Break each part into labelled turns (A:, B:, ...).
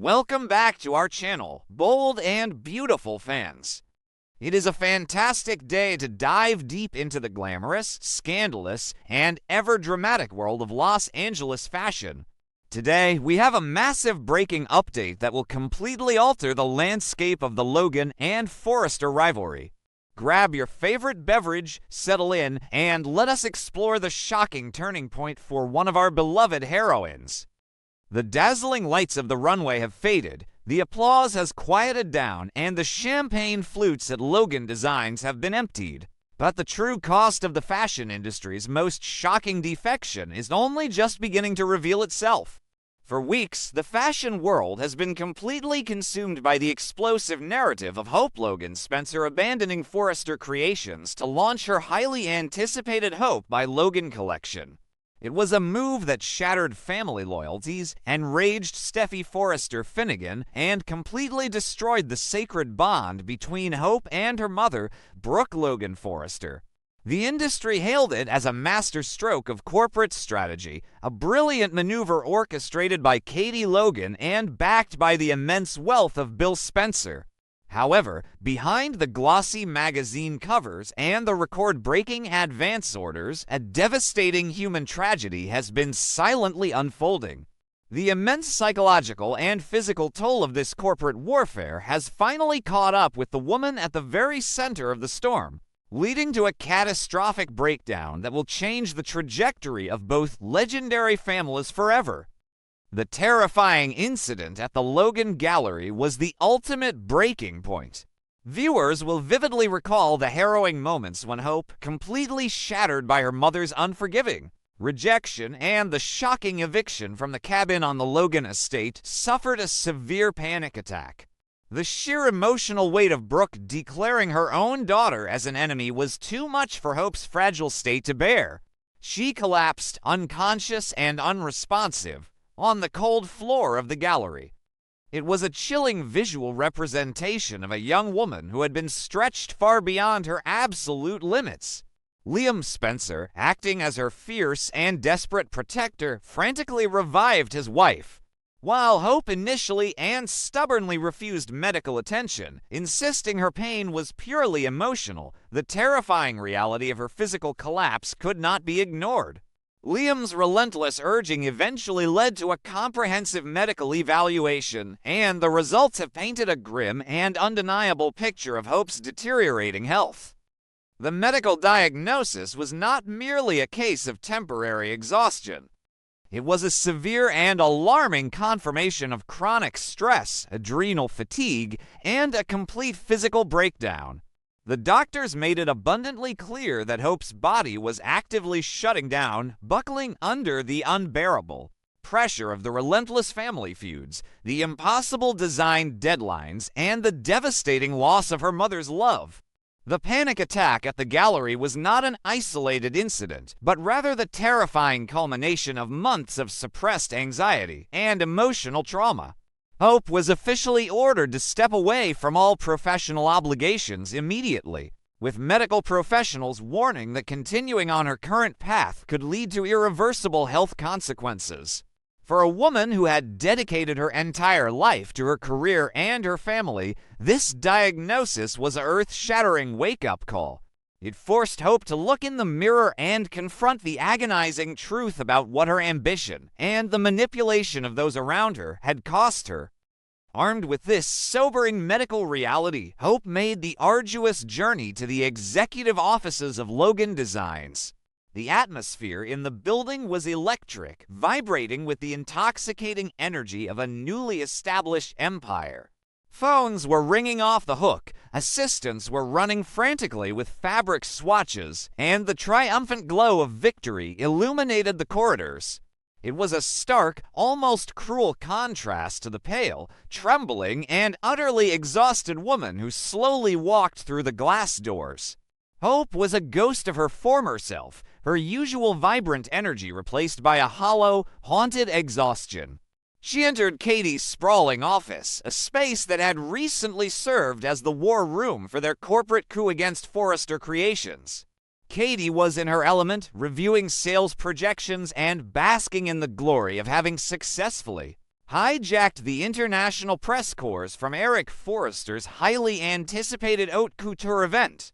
A: Welcome back to our channel, bold and beautiful fans. It is a fantastic day to dive deep into the glamorous, scandalous, and ever-dramatic world of Los Angeles fashion. Today, we have a massive breaking update that will completely alter the landscape of the Logan and Forrester rivalry. Grab your favorite beverage, settle in, and let us explore the shocking turning point for one of our beloved heroines. The dazzling lights of the runway have faded, the applause has quieted down, and the champagne flutes at Logan Designs have been emptied. But the true cost of the fashion industry's most shocking defection is only just beginning to reveal itself. For weeks, the fashion world has been completely consumed by the explosive narrative of Hope Logan Spencer abandoning Forrester Creations to launch her highly anticipated Hope by Logan collection. It was a move that shattered family loyalties, enraged Steffy Forrester Finnegan, and completely destroyed the sacred bond between Hope and her mother, Brooke Logan Forrester. The industry hailed it as a masterstroke of corporate strategy, a brilliant maneuver orchestrated by Katie Logan and backed by the immense wealth of Bill Spencer. However, behind the glossy magazine covers and the record-breaking advance orders, a devastating human tragedy has been silently unfolding. The immense psychological and physical toll of this corporate warfare has finally caught up with the woman at the very center of the storm, leading to a catastrophic breakdown that will change the trajectory of both legendary families forever. The terrifying incident at the Logan Gallery was the ultimate breaking point. Viewers will vividly recall the harrowing moments when Hope, completely shattered by her mother's unforgiving rejection and the shocking eviction from the cabin on the Logan estate, suffered a severe panic attack. The sheer emotional weight of Brooke declaring her own daughter as an enemy was too much for Hope's fragile state to bear. She collapsed, unconscious and unresponsive, on the cold floor of the gallery. It was a chilling visual representation of a young woman who had been stretched far beyond her absolute limits. Liam Spencer, acting as her fierce and desperate protector, frantically revived his wife. While Hope initially and stubbornly refused medical attention, insisting her pain was purely emotional, the terrifying reality of her physical collapse could not be ignored. Liam's relentless urging eventually led to a comprehensive medical evaluation, and the results have painted a grim and undeniable picture of Hope's deteriorating health. The medical diagnosis was not merely a case of temporary exhaustion. It was a severe and alarming confirmation of chronic stress, adrenal fatigue, and a complete physical breakdown. The doctors made it abundantly clear that Hope's body was actively shutting down, buckling under the unbearable pressure of the relentless family feuds, the impossible design deadlines, and the devastating loss of her mother's love. The panic attack at the gallery was not an isolated incident, but rather the terrifying culmination of months of suppressed anxiety and emotional trauma. Hope was officially ordered to step away from all professional obligations immediately, with medical professionals warning that continuing on her current path could lead to irreversible health consequences. For a woman who had dedicated her entire life to her career and her family, this diagnosis was an earth-shattering wake-up call. It forced Hope to look in the mirror and confront the agonizing truth about what her ambition and the manipulation of those around her had cost her. Armed with this sobering medical reality, Hope made the arduous journey to the executive offices of Logan Designs. The atmosphere in the building was electric, vibrating with the intoxicating energy of a newly established empire. Phones were ringing off the hook, assistants were running frantically with fabric swatches, and the triumphant glow of victory illuminated the corridors. It was a stark, almost cruel contrast to the pale, trembling, and utterly exhausted woman who slowly walked through the glass doors. Hope was a ghost of her former self, her usual vibrant energy replaced by a hollow, haunted exhaustion. She entered Katie's sprawling office, a space that had recently served as the war room for their corporate coup against Forrester Creations. Katie was in her element, reviewing sales projections and basking in the glory of having successfully hijacked the international press corps from Eric Forrester's highly anticipated haute couture event.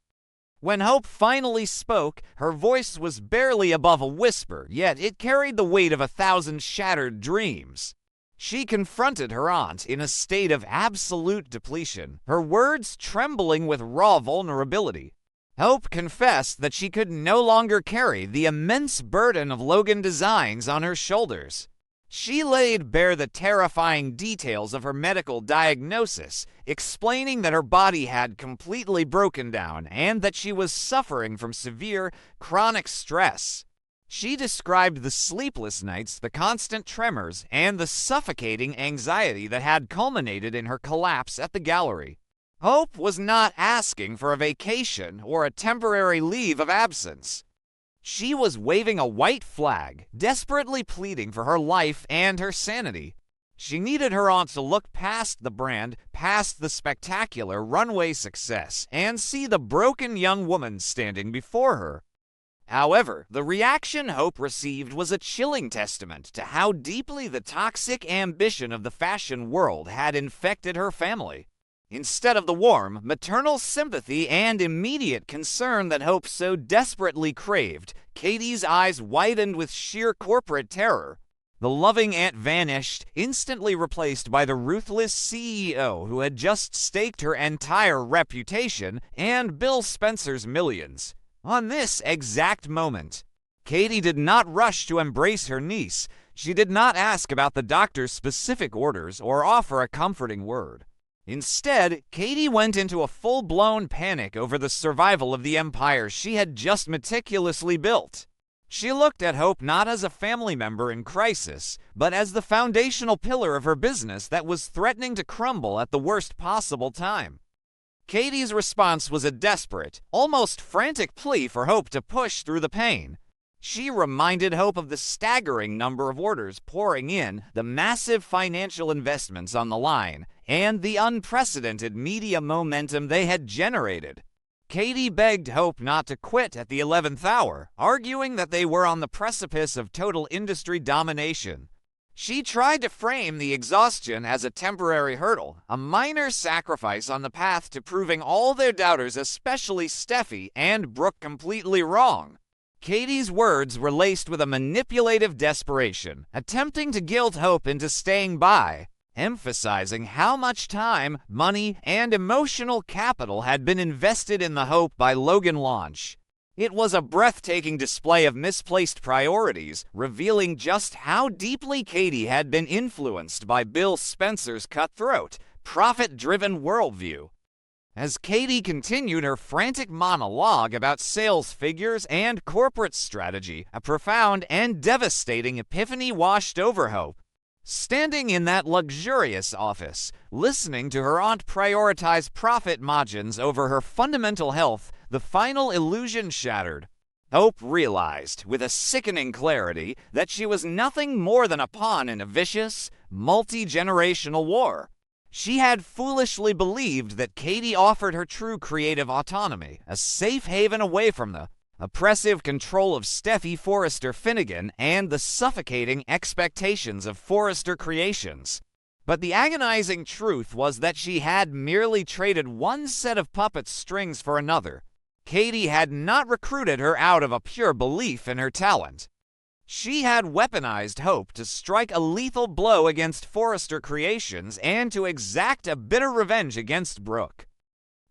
A: When Hope finally spoke, her voice was barely above a whisper, yet it carried the weight of 1,000 shattered dreams. She confronted her aunt in a state of absolute depletion, her words trembling with raw vulnerability. Hope confessed that she could no longer carry the immense burden of Logan Designs on her shoulders. She laid bare the terrifying details of her medical diagnosis, explaining that her body had completely broken down and that she was suffering from severe, chronic stress. She described the sleepless nights, the constant tremors, and the suffocating anxiety that had culminated in her collapse at the gallery. Hope was not asking for a vacation or a temporary leave of absence. She was waving a white flag, desperately pleading for her life and her sanity. She needed her aunt to look past the brand, past the spectacular runway success, and see the broken young woman standing before her. However, the reaction Hope received was a chilling testament to how deeply the toxic ambition of the fashion world had infected her family. Instead of the warm, maternal sympathy and immediate concern that Hope so desperately craved, Katie's eyes widened with sheer corporate terror. The loving aunt vanished, instantly replaced by the ruthless CEO who had just staked her entire reputation and Bill Spencer's millions on this exact moment. Katie did not rush to embrace her niece. She did not ask about the doctor's specific orders or offer a comforting word. Instead, Katie went into a full-blown panic over the survival of the empire she had just meticulously built. She looked at Hope not as a family member in crisis, but as the foundational pillar of her business that was threatening to crumble at the worst possible time. Katie's response was a desperate, almost frantic plea for Hope to push through the pain. She reminded Hope of the staggering number of orders pouring in, the massive financial investments on the line, and the unprecedented media momentum they had generated. Katie begged Hope not to quit at the 11th hour, arguing that they were on the precipice of total industry domination. She tried to frame the exhaustion as a temporary hurdle, a minor sacrifice on the path to proving all their doubters, especially Steffy and Brooke, completely wrong. Katie's words were laced with a manipulative desperation, attempting to guilt Hope into staying by, emphasizing how much time, money, and emotional capital had been invested in the Hope by Logan launch. It was a breathtaking display of misplaced priorities, revealing just how deeply Katie had been influenced by Bill Spencer's cutthroat, profit-driven worldview. As Katie continued her frantic monologue about sales figures and corporate strategy, a profound and devastating epiphany washed over Hope. Standing in that luxurious office, listening to her aunt prioritize profit margins over her fundamental health, the final illusion shattered. Hope realized, with a sickening clarity, that she was nothing more than a pawn in a vicious, multi-generational war. She had foolishly believed that Katie offered her true creative autonomy, a safe haven away from the oppressive control of Steffy Forrester Finnegan and the suffocating expectations of Forrester Creations. But the agonizing truth was that she had merely traded one set of puppet strings for another. Katie had not recruited her out of a pure belief in her talent. She had weaponized Hope to strike a lethal blow against Forrester Creations and to exact a bitter revenge against Brooke.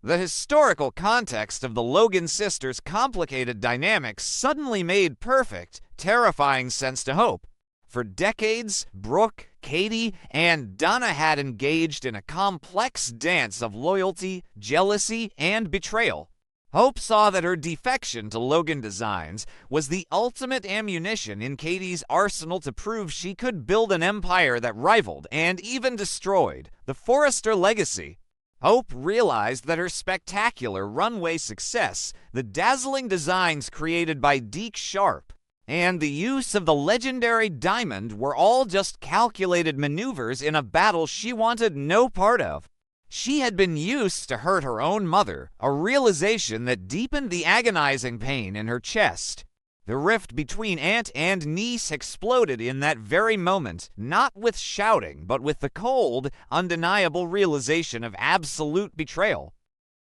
A: The historical context of the Logan sisters' complicated dynamics suddenly made perfect, terrifying sense to Hope. For decades, Brooke, Katie, and Donna had engaged in a complex dance of loyalty, jealousy, and betrayal. Hope saw that her defection to Logan Designs was the ultimate ammunition in Katie's arsenal to prove she could build an empire that rivaled and even destroyed the Forrester legacy. Hope realized that her spectacular runway success, the dazzling designs created by Deke Sharp, and the use of the legendary diamond were all just calculated maneuvers in a battle she wanted no part of. She had been used to hurt her own mother, a realization that deepened the agonizing pain in her chest. The rift between aunt and niece exploded in that very moment, not with shouting, but with the cold, undeniable realization of absolute betrayal.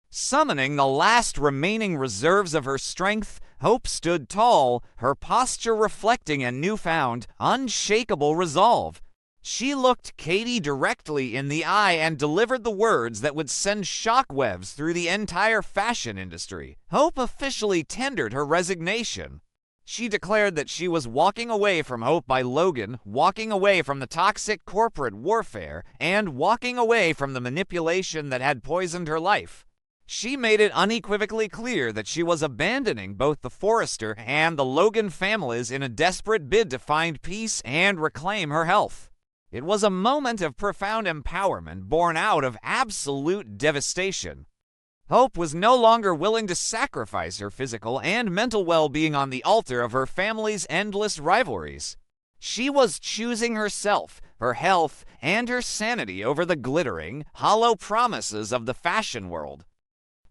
A: Summoning the last remaining reserves of her strength, Hope stood tall, her posture reflecting a newfound, unshakable resolve. She looked Katie directly in the eye and delivered the words that would send shockwaves through the entire fashion industry. Hope officially tendered her resignation. She declared that she was walking away from Hope by Logan, walking away from the toxic corporate warfare, and walking away from the manipulation that had poisoned her life. She made it unequivocally clear that she was abandoning both the Forrester and the Logan families in a desperate bid to find peace and reclaim her health. It was a moment of profound empowerment born out of absolute devastation. Hope was no longer willing to sacrifice her physical and mental well-being on the altar of her family's endless rivalries. She was choosing herself, her health, and her sanity over the glittering, hollow promises of the fashion world.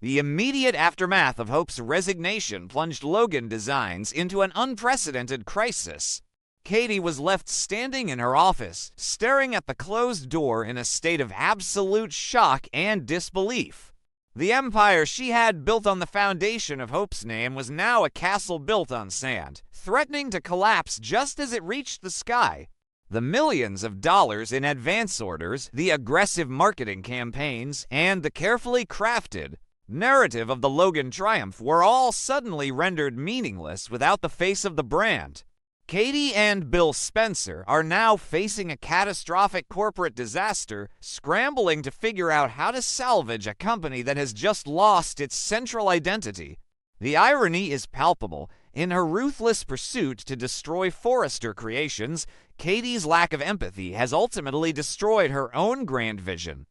A: The immediate aftermath of Hope's resignation plunged Logan Designs into an unprecedented crisis. Katie was left standing in her office, staring at the closed door in a state of absolute shock and disbelief. The empire she had built on the foundation of Hope's name was now a castle built on sand, threatening to collapse just as it reached the sky. The millions of dollars in advance orders, the aggressive marketing campaigns, and the carefully crafted narrative of the Logan triumph were all suddenly rendered meaningless without the face of the brand. Katie and Bill Spencer are now facing a catastrophic corporate disaster, scrambling to figure out how to salvage a company that has just lost its central identity. The irony is palpable. In her ruthless pursuit to destroy Forrester Creations, Katie's lack of empathy has ultimately destroyed her own grand vision.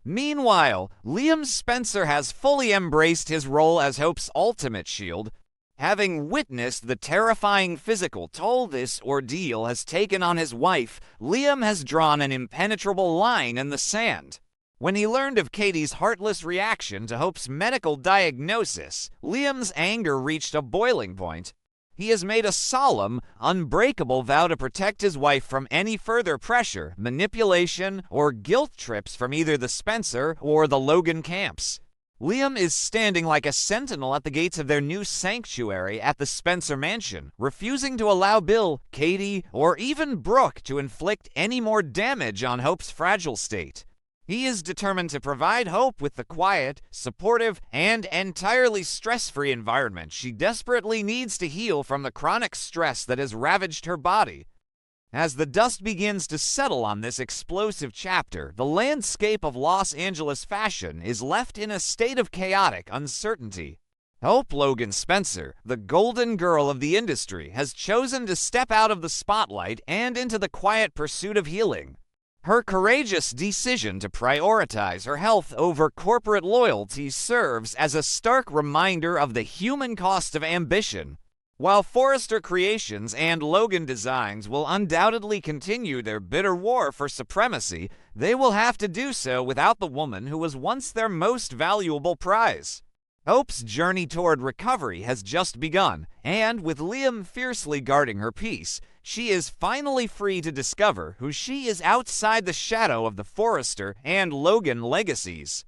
A: Meanwhile, Liam Spencer has fully embraced his role as Hope's ultimate shield. Having witnessed the terrifying physical toll this ordeal has taken on his wife, Liam has drawn an impenetrable line in the sand. When he learned of Katie's heartless reaction to Hope's medical diagnosis, Liam's anger reached a boiling point. He has made a solemn, unbreakable vow to protect his wife from any further pressure, manipulation, or guilt trips from either the Spencer or the Logan camps. Liam is standing like a sentinel at the gates of their new sanctuary at the Spencer mansion, refusing to allow Bill, Katie, or even Brooke to inflict any more damage on Hope's fragile state. He is determined to provide Hope with the quiet, supportive, and entirely stress-free environment she desperately needs to heal from the chronic stress that has ravaged her body. As the dust begins to settle on this explosive chapter, the landscape of Los Angeles fashion is left in a state of chaotic uncertainty. Hope Logan Spencer, the golden girl of the industry, has chosen to step out of the spotlight and into the quiet pursuit of healing. Her courageous decision to prioritize her health over corporate loyalty serves as a stark reminder of the human cost of ambition. While Forrester Creations and Logan Designs will undoubtedly continue their bitter war for supremacy, they will have to do so without the woman who was once their most valuable prize. Hope's journey toward recovery has just begun, and with Liam fiercely guarding her peace, she is finally free to discover who she is outside the shadow of the Forrester and Logan legacies.